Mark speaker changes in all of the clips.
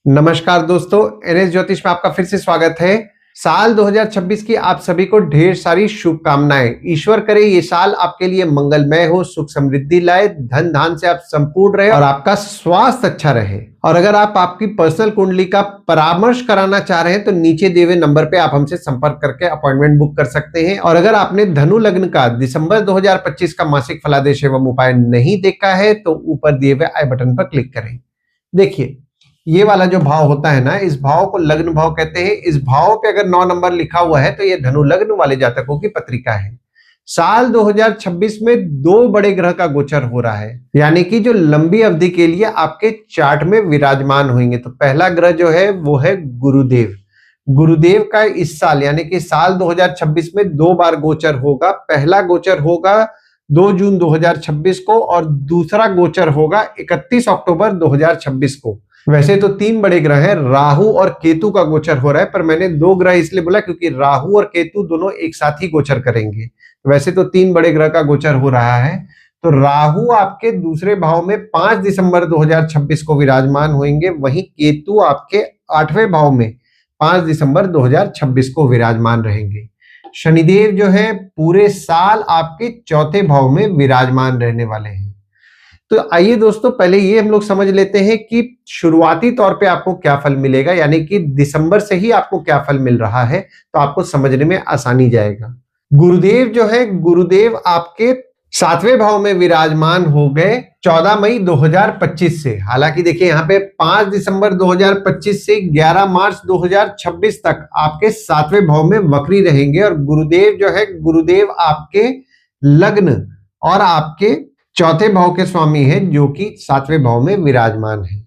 Speaker 1: नमस्कार दोस्तों, एनएस ज्योतिष में आपका फिर से स्वागत है। साल 2026 की आप सभी को ढेर सारी शुभकामनाएं। ईश्वर करे ये साल आपके लिए मंगलमय हो, सुख समृद्धि लाए, धन धान से आप संपूर्ण रहे और आपका स्वास्थ्य अच्छा रहे। और अगर आप आपकी पर्सनल कुंडली का परामर्श कराना चाह रहे हैं तो नीचे दिए हुए नंबर पे आप हमसे संपर्क करके अपॉइंटमेंट बुक कर सकते हैं। और अगर आपने धनु लग्न का दिसंबर 2025 का मासिक फलादेश एवं उपाय नहीं देखा है तो ऊपर दिए हुए आई बटन पर क्लिक करें। देखिए, ये वाला जो भाव होता है ना, इस भाव को लग्न भाव कहते हैं। इस भाव पे अगर 9 नंबर लिखा हुआ है तो ये धनु लग्न वाले जातकों की पत्रिका है। साल 2026 में 2 बड़े ग्रह का गोचर हो रहा है, यानी कि जो लंबी अवधि के लिए आपके चार्ट में विराजमान होंगे। तो पहला ग्रह जो है वो है गुरुदेव। गुरुदेव का इस साल यानी कि साल 2026 में 2 बार गोचर होगा। पहला गोचर होगा 2 जून 2026 को और दूसरा गोचर होगा 31 अक्टूबर 2026 को। वैसे तो 3 बड़े ग्रह हैं, राहु और केतु का गोचर हो रहा है, पर मैंने 2 ग्रह इसलिए बोला क्योंकि राहु और केतु दोनों एक साथ ही गोचर करेंगे। वैसे तो 3 बड़े ग्रह का गोचर हो रहा है। तो राहु आपके दूसरे भाव में 5 दिसंबर 2026 को विराजमान होंगे, वहीं केतु आपके 8वें भाव में 5 दिसंबर 2026 को विराजमान रहेंगे। शनिदेव जो है पूरे साल आपके 4थे भाव में विराजमान रहने वाले हैं। तो आइए दोस्तों, पहले ये हम लोग समझ लेते हैं कि शुरुआती तौर पे आपको क्या फल मिलेगा, यानी कि दिसंबर से ही आपको क्या फल मिल रहा है, तो आपको समझने में आसानी जाएगा। गुरुदेव जो है, गुरुदेव आपके 7वें भाव में विराजमान हो गए 14 मई 2025 से। हालांकि देखिए यहाँ पे 5 दिसंबर 2025 से 11 मार्च 2026 तक आपके 7वें भाव में वक्री रहेंगे। और गुरुदेव जो है, गुरुदेव आपके लग्न और आपके 4थे भाव के स्वामी है, जो कि 7वें भाव में विराजमान है।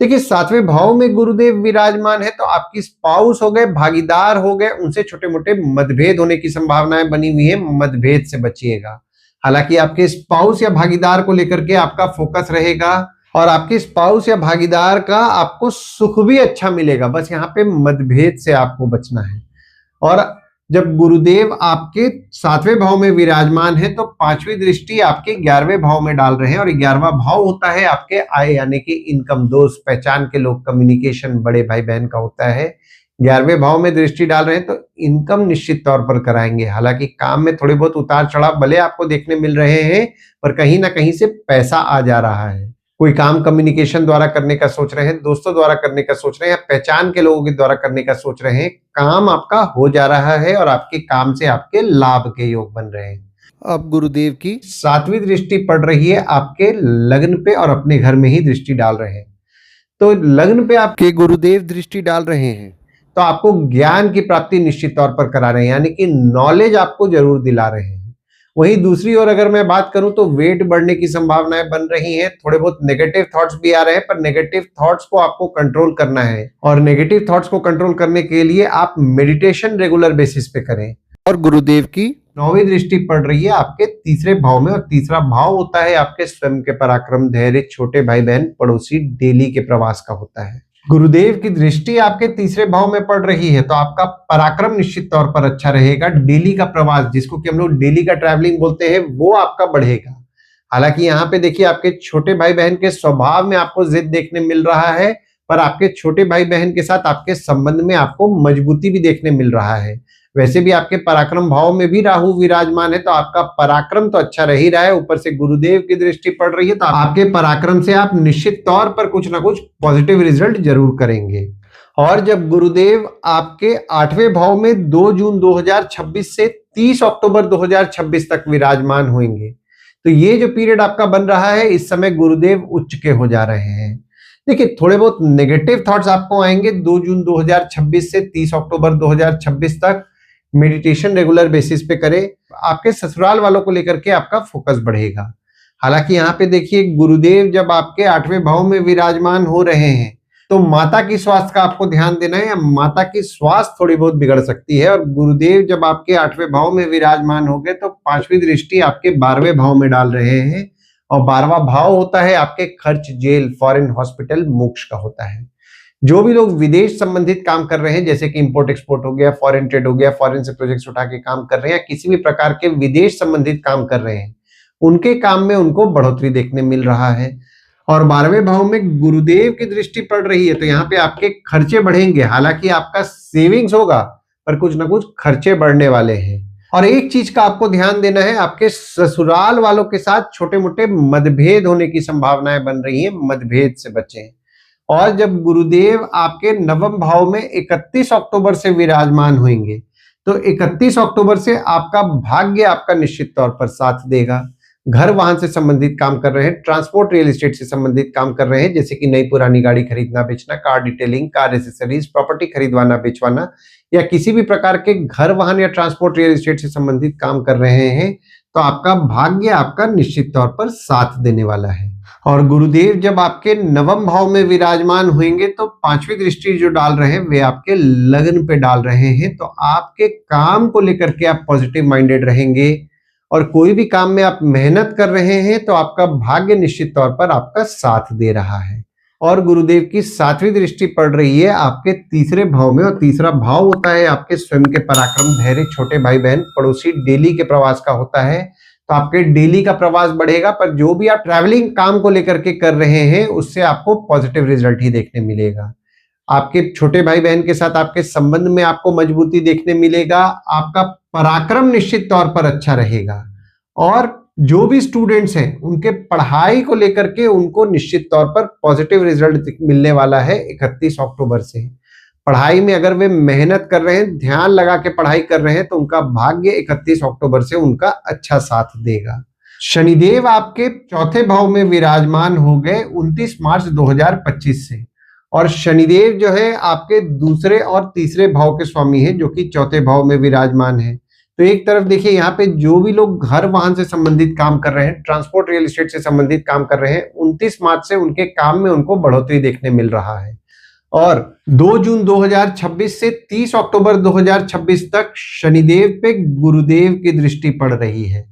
Speaker 1: देखिए, 7वें भाव में गुरुदेव विराजमान है तो आपकी स्पाउस हो गए, भागीदार हो गए, उनसे छोटे मोटे मतभेद होने की संभावनाएं बनी हुई है। मतभेद से बचिएगा। हालांकि आपके स्पाउस या भागीदार को लेकर के आपका फोकस रहेगा और आपके स्पाउस या भागीदार का आपको सुख भी अच्छा मिलेगा। बस यहाँ पे मतभेद से आपको बचना है। और जब गुरुदेव आपके 7वें भाव में विराजमान है तो 5वीं दृष्टि आपके 11वें भाव में डाल रहे हैं। और 11वां भाव होता है आपके आय, यानी कि इनकम, दोस्त, पहचान के लोग, कम्युनिकेशन, बड़े भाई बहन का होता है। 11वें भाव में दृष्टि डाल रहे हैं तो इनकम निश्चित तौर पर कराएंगे। हालांकि काम में थोड़े बहुत उतार चढ़ाव भले आपको देखने मिल रहे हैं, पर कहीं ना कहीं से पैसा आ जा रहा है। कोई काम कम्युनिकेशन द्वारा करने का सोच रहे हैं, दोस्तों द्वारा करने का सोच रहे हैं, या पहचान के लोगों के द्वारा करने का सोच रहे हैं, काम आपका हो जा रहा है और आपके काम से आपके लाभ के योग बन रहे हैं। अब गुरुदेव की 7वीं दृष्टि पड़ रही है आपके लग्न पे और अपने घर में ही दृष्टि डाल रहे हैं। तो लग्न पे आपके गुरुदेव दृष्टि डाल रहे हैं तो आपको ज्ञान की प्राप्ति निश्चित तौर पर करा रहे हैं, यानी कि नॉलेज आपको जरूर दिला रहे हैं। वहीं दूसरी ओर अगर मैं बात करूं तो वेट बढ़ने की संभावनाएं बन रही हैं। थोड़े बहुत नेगेटिव थॉट्स भी आ रहे हैं, पर नेगेटिव थॉट्स को आपको कंट्रोल करना है। और नेगेटिव थॉट्स को कंट्रोल करने के लिए आप मेडिटेशन रेगुलर बेसिस पे करें। और गुरुदेव की 9वीं दृष्टि पड़ रही है आपके 3रे भाव में, और 3रा भाव होता है आपके स्वयं के पराक्रम, धैर्य, छोटे भाई बहन, पड़ोसी, डेली के प्रवास का होता है। गुरुदेव की दृष्टि आपके 3रे भाव में पड़ रही है तो आपका पराक्रम निश्चित तौर पर अच्छा रहेगा। डेली का प्रवास, जिसको कि हम लोग डेली का ट्रैवलिंग बोलते हैं, वो आपका बढ़ेगा। हालांकि यहाँ पे देखिए, आपके छोटे भाई बहन के स्वभाव में आपको जिद देखने मिल रहा है, पर आपके छोटे भाई बहन के साथ आपके संबंध में आपको मजबूती भी देखने मिल रहा है। वैसे भी आपके पराक्रम भाव में भी राहु विराजमान है तो आपका पराक्रम तो अच्छा रह ही रहा है, ऊपर से गुरुदेव की दृष्टि पड़ रही है तो आपके पराक्रम से आप निश्चित तौर पर कुछ ना कुछ पॉजिटिव रिजल्ट जरूर करेंगे। और जब गुरुदेव आपके 8वें भाव में 2 जून 2026 से 30 अक्टूबर 2026 तक विराजमान होंगे, तो ये जो पीरियड आपका बन रहा है, इस समय गुरुदेव उच्च के हो जा रहे हैं। देखिए, थोड़े बहुत नेगेटिव थॉट्स आपको आएंगे 2 जून 2026 से 30 अक्टूबर 2026 तक। मेडिटेशन रेगुलर बेसिस पे करें। आपके ससुराल वालों को लेकर के आपका फोकस बढ़ेगा। हालांकि यहाँ पे देखिए, गुरुदेव जब आपके 8वें भाव में विराजमान हो रहे हैं तो माता की स्वास्थ्य का आपको ध्यान देना है, या माता की स्वास्थ्य थोड़ी बहुत बिगड़ सकती है। और गुरुदेव जब आपके 8वें भाव में विराजमान हो गए तो 5वीं दृष्टि आपके 12वें भाव में डाल रहे हैं। और 12वां भाव होता है आपके खर्च, जेल, फॉरेन, हॉस्पिटल, मोक्ष का होता है। जो भी लोग विदेश संबंधित काम कर रहे हैं, जैसे कि इंपोर्ट एक्सपोर्ट हो गया, फॉरेन ट्रेड हो गया, फॉरेन से प्रोजेक्ट्स उठा के काम कर रहे हैं, किसी भी प्रकार के विदेश संबंधित काम कर रहे हैं, उनके काम में उनको बढ़ोतरी देखने मिल रहा है। और 12वें भाव में गुरुदेव की दृष्टि पड़ रही है, तो यहाँ पे आपके खर्चे बढ़ेंगे। हालांकि आपका सेविंग्स होगा, पर कुछ ना कुछ खर्चे बढ़ने वाले हैं। और एक चीज का आपको ध्यान देना है, आपके ससुराल वालों के साथ छोटे मोटे मतभेद होने की संभावनाएं बन रही हैं, मतभेद से बचें। और जब गुरुदेव आपके नवम भाव में 31 अक्टूबर से विराजमान होंगे, तो 31 अक्टूबर से आपका भाग्य आपका निश्चित तौर पर साथ देगा। घर वाहन से संबंधित काम कर रहे हैं, ट्रांसपोर्ट रियल एस्टेट से संबंधित काम कर रहे हैं, जैसे कि नई पुरानी गाड़ी खरीदना बेचना, car detailing, car accessories, property खरीदवाना बेचवाना, या किसी भी प्रकार के घर वाहन या ट्रांसपोर्ट रियल एस्टेट से संबंधित काम कर रहे हैं, तो आपका भाग्य आपका निश्चित तौर पर साथ देने वाला है। और गुरुदेव जब आपके नवम भाव में विराजमान होंगे, तो 5वीं दृष्टि जो डाल रहे हैं वे आपके लग्न पे डाल रहे हैं, तो आपके काम को लेकर के आप पॉजिटिव माइंडेड रहेंगे। और कोई भी काम में आप मेहनत कर रहे हैं, तो आपका भाग्य निश्चित तौर पर आपका साथ दे रहा है। और गुरुदेव की 7वीं दृष्टि पड़ रही है आपके तीसरे भाव में, और तीसरा भाव होता है आपके स्वयं के पराक्रम, धैर्य, छोटे भाई बहन, पड़ोसी, डेली के प्रवास का होता है। तो आपके डेली का प्रवास बढ़ेगा, पर जो भी आप ट्रैवलिंग काम को लेकर के कर रहे हैं, उससे आपको पॉजिटिव रिजल्ट ही देखने मिलेगा। आपके छोटे भाई बहन के साथ आपके संबंध में आपको मजबूती देखने मिलेगा। आपका पराक्रम निश्चित तौर पर अच्छा रहेगा। और जो भी स्टूडेंट्स हैं, उनके पढ़ाई को लेकर के उनको निश्चित तौर पर पॉजिटिव रिजल्ट मिलने वाला है 31 अक्टूबर से। पढ़ाई में अगर वे मेहनत कर रहे हैं, ध्यान लगा के पढ़ाई कर रहे हैं, तो उनका भाग्य 31 अक्टूबर से उनका अच्छा साथ देगा। शनिदेव आपके चौथे भाव में विराजमान हो गए 29 मार्च 2025 से। और शनिदेव जो है आपके दूसरे और तीसरे भाव के स्वामी हैं, जो कि चौथे भाव में विराजमान है। तो एक तरफ देखिए, यहाँ पे जो भी लोग घर वाहन से संबंधित काम कर रहे हैं, ट्रांसपोर्ट रियल एस्टेट से संबंधित काम कर रहे हैं, 29 मार्च से उनके काम में उनको बढ़ोतरी देखने मिल रहा है। और 2 जून 2026 से 30 अक्टूबर 2026 तक शनिदेव पे गुरुदेव की दृष्टि पड़ रही है।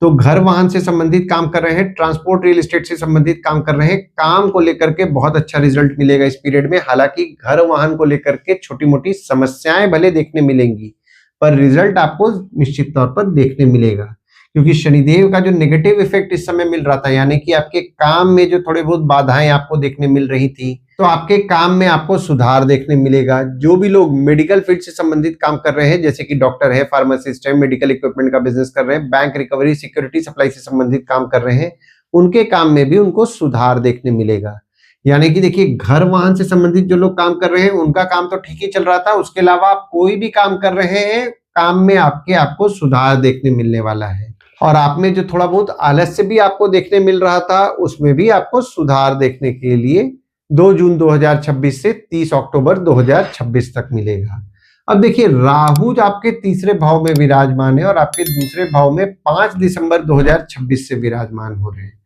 Speaker 1: तो घर वाहन से संबंधित काम कर रहे हैं, ट्रांसपोर्ट रियल एस्टेट से संबंधित काम कर रहे हैं, काम को लेकर के बहुत अच्छा रिजल्ट मिलेगा इस पीरियड में। हालांकि घर वाहन को लेकर के छोटी मोटी समस्याएं भले देखने मिलेंगी, पर रिजल्ट आपको निश्चित तौर पर देखने मिलेगा, क्योंकि शनिदेव का जो नेगेटिव इफेक्ट इस समय मिल रहा था, यानी कि आपके काम में जो थोड़े बहुत बाधाएं आपको देखने मिल रही थी, तो आपके काम में आपको सुधार देखने मिलेगा। जो भी लोग मेडिकल फील्ड से संबंधित काम कर रहे हैं, जैसे कि डॉक्टर है, फार्मासिस्ट है, मेडिकल इक्विपमेंट का बिजनेस कर रहे हैं, बैंक रिकवरी, सिक्योरिटी सप्लाई से संबंधित काम कर रहे हैं, उनके काम में भी उनको सुधार देखने मिलेगा। यानी कि देखिए, घर वाहन से संबंधित जो लोग काम कर रहे हैं, उनका काम तो ठीक ही चल रहा था, उसके अलावा आप कोई भी काम कर रहे हैं, काम में आपको सुधार देखने मिलने वाला है। और आप में जो थोड़ा बहुत आलस्य भी आपको देखने मिल रहा था, उसमें भी आपको सुधार देखने के लिए 2 जून 2026 से 30 अक्टूबर 2026 तक मिलेगा। अब देखिए, राहु जो आपके तीसरे भाव में विराजमान है और आपके दूसरे भाव में 5 दिसंबर 2026 से विराजमान हो रहे हैं।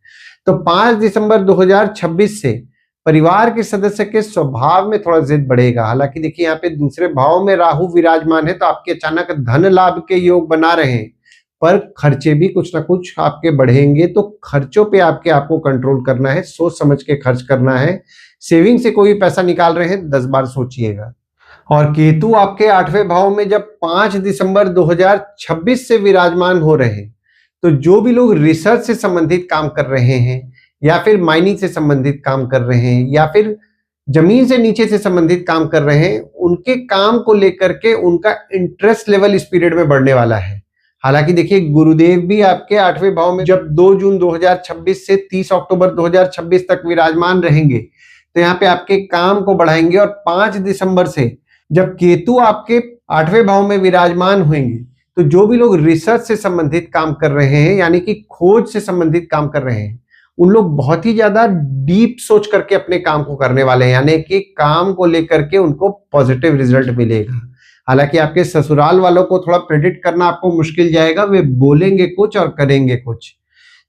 Speaker 1: तो 5 दिसंबर 2026 से परिवार के सदस्य के स्वभाव में थोड़ा जिद बढ़ेगा। हालांकि देखिए, यहाँ पे दूसरे भाव में राहु विराजमान है, तो आपके अचानक धन लाभ के योग बना रहे हैं, पर खर्चे भी कुछ ना कुछ आपके बढ़ेंगे। तो खर्चों पे आपको कंट्रोल करना है, सोच समझ के खर्च करना है। सेविंग से कोई पैसा निकाल रहे हैं, 10 बार सोचिएगा। और केतु आपके 8वें भाव में जब 5 दिसंबर 2026 से विराजमान हो रहे हैं, तो जो भी लोग रिसर्च से संबंधित काम कर रहे हैं, या फिर माइनिंग से संबंधित काम कर रहे हैं, या फिर जमीन से नीचे से संबंधित काम कर रहे हैं, उनके काम को लेकर के उनका इंटरेस्ट लेवल इस पीरियड में बढ़ने वाला है। हालांकि देखिए, गुरुदेव भी आपके 8वें भाव में जब 2 जून 2026 से 30 अक्टूबर 2026 तक विराजमान रहेंगे, तो यहाँ पे आपके काम को बढ़ाएंगे। और 5 दिसंबर से जब केतु आपके 8वें भाव में विराजमान होंगे, तो जो भी लोग रिसर्च से संबंधित काम कर रहे हैं, यानी कि खोज से संबंधित काम कर रहे हैं, उन लोग बहुत ही ज्यादा डीप सोच करके अपने काम को करने वाले हैं, यानी कि काम को लेकर के उनको पॉजिटिव रिजल्ट मिलेगा। हालांकि आपके ससुराल वालों को थोड़ा प्रेडिक्ट करना आपको मुश्किल जाएगा, वे बोलेंगे कुछ और करेंगे कुछ।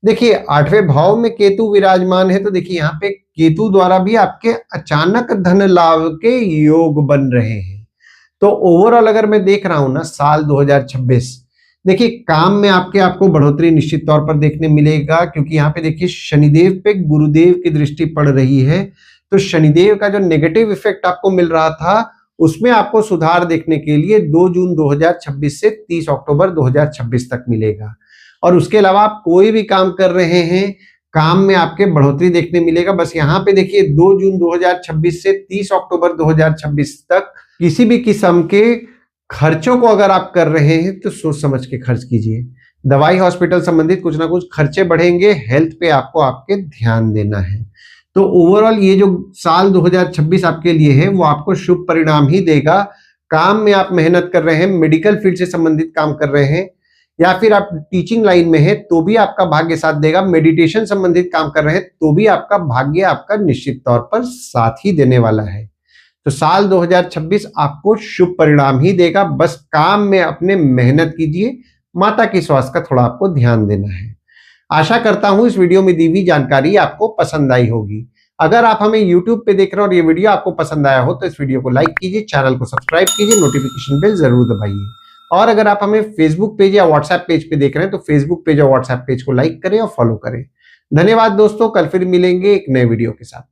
Speaker 1: देखिए, 8वें भाव में केतु विराजमान है, तो देखिए यहाँ पे केतु द्वारा भी आपके अचानक धन लाभ के योग बन रहे हैं। तो ओवरऑल अगर मैं देख रहा हूं ना, साल 2026, देखिए काम में आपको बढ़ोतरी निश्चित तौर पर देखने मिलेगा, क्योंकि यहाँ पे देखिए शनिदेव पे गुरुदेव की दृष्टि पड़ रही है। तो शनिदेव का जो नेगेटिव इफेक्ट आपको मिल रहा था, उसमें आपको सुधार देखने के लिए 2 जून 2026 से 30 अक्टूबर 2026 तक मिलेगा। और उसके अलावा आप कोई भी काम कर रहे हैं, काम में आपके बढ़ोतरी देखने मिलेगा। बस यहाँ पे देखिए 2 जून 2026 से 30 अक्टूबर 2026 तक किसी भी किस्म के खर्चों को अगर आप कर रहे हैं तो सोच समझ के खर्च कीजिए। दवाई हॉस्पिटल संबंधित कुछ ना कुछ खर्चे बढ़ेंगे, हेल्थ पे आपको आपके ध्यान देना है। तो ओवरऑल ये जो साल 2026 आपके लिए है वो आपको शुभ परिणाम ही देगा। काम में आप मेहनत कर रहे हैं, मेडिकल फील्ड से संबंधित काम कर रहे हैं या फिर आप टीचिंग लाइन में है तो भी आपका भाग्य साथ देगा। मेडिटेशन संबंधित काम कर रहे हैं तो भी आपका भाग्य आपका निश्चित तौर पर साथ ही देने वाला है। तो साल 2026 आपको शुभ परिणाम ही देगा। बस काम में अपने मेहनत कीजिए, माता की स्वास्थ्य का थोड़ा आपको ध्यान देना है। आशा करता हूं इस वीडियो में दी हुई जानकारी आपको पसंद आई होगी। अगर आप हमें YouTube पे देख रहे हैं और ये वीडियो आपको पसंद आया हो तो इस वीडियो को लाइक कीजिए, चैनल को सब्सक्राइब कीजिए, नोटिफिकेशन बेल जरूर दबाइए। और अगर आप हमें फेसबुक पेज या व्हाट्सएप पेज पे देख रहे हैं तो फेसबुक पेज और व्हाट्सएप पेज को लाइक करें और फॉलो करें। धन्यवाद दोस्तों, कल फिर मिलेंगे एक नए वीडियो के साथ।